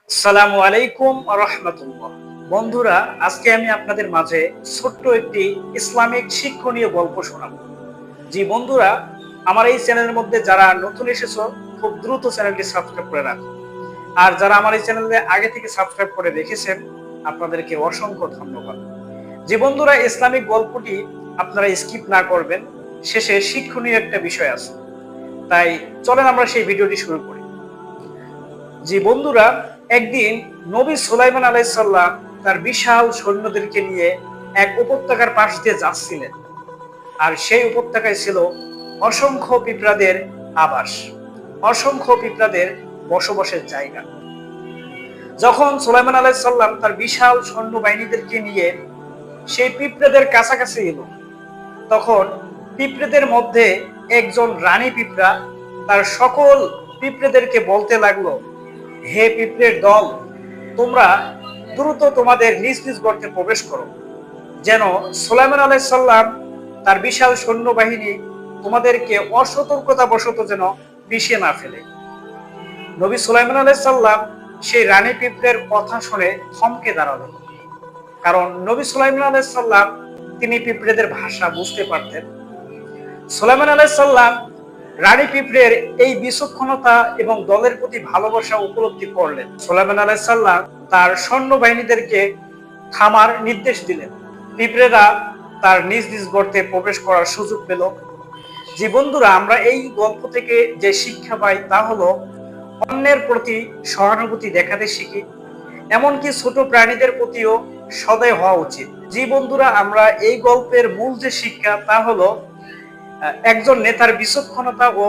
আসসালামু আলাইকুম রাহমাতুল্লাহ। বন্ধুরা, আজকে আমি আপনাদের মাঝে ছোট্ট একটি ইসলামিক শিক্ষণীয় গল্প শোনাবো। জি বন্ধুরা, আমার এই চ্যানেলের মধ্যে যারা নতুন এসেছো, খুব দ্রুত চ্যানেলটি সাবস্ক্রাইব করে রাখো। আর যারা আমার এই চ্যানেলে আগে থেকে সাবস্ক্রাইব করে রেখেছেন, আপনাদেরকে অসংখ্য ধন্যবাদ। যে বন্ধুরা, ইসলামিক গল্পটি আপনারা স্কিপ না করবেন, শেষে শিক্ষণীয় একটা বিষয় আছে। তাই চলেন আমরা সেই ভিডিওটি শুরু করি। জি বন্ধুরা, একদিন নবী সুলাইমান আলাইহিস সালাম তার বিশাল সৈন্যদেরকে নিয়ে এক উপত্যকার পাশ দিয়ে যাচ্ছিলেন। আর সেই উপত্যকায় ছিল অসংখ্য পিঁপড়াদের আবাস, অসংখ্য পিঁপড়াদের বসবাসের জায়গা। যখন সুলাইমান আলাইহিস সালাম তার বিশাল সৈন্যবাহিনীদেরকে নিয়ে সেই পিঁপড়াদের কাছাকাছি এলো, তখন পিঁপড়েদের মধ্যে একজন রানী পিঁপড়া তার সকল পিঁপড়েদেরকে বলতে লাগলো, হে পিঁপড়ের দল, তোমরা দ্রুত তোমাদের নিজ নিজ গর্তে প্রবেশ করো, যেন সুলাইমান আলাইহিস সালাম তার বিশাল সৈন্যবাহিনী তোমাদেরকে অসতর্কতা বশত যেন পিষিয়ে না ফেলে। নবী সুলাইমান আলাইহিস সালাম সেই রানী পিঁপড়ের কথা শুনে থমকে দাঁড়ালেন, কারণ নবী সুলাইমান আলাইহিস সালাম তিনি পিঁপড়েদের ভাষা বুঝতে পারতেন। সুলাইমান আলাইহিস সালাম রানী পিঁপড়ের এই বিচক্ষণতা এবং দলের প্রতি ভালোবাসা উপলব্ধি করলেন। সুলাইমান আলাইহিস সালাম তার সৈন্যবাহিনীদেরকে থামার নির্দেশ দিলেন। পিঁপড়েরা তার নিজ নিজ গর্তে প্রবেশ করার সুযোগ পেল। যে বন্ধুরা, আমরা এই গল্প থেকে যে শিক্ষা পাই তা হলো অন্যের প্রতি সহানুভূতি দেখাতে শিখি, এমনকি ছোট প্রাণীদের প্রতিও সদয় হওয়া উচিত। যে বন্ধুরা, আমরা এই গল্পের মূল যে শিক্ষা তা হলো একজন নেতার বিচক্ষণতা ও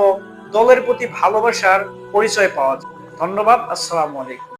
দলের প্রতি ভালোবাসার পরিচয় পাওয়া যায়। ধন্যবাদ। আসসালামু আলাইকুম।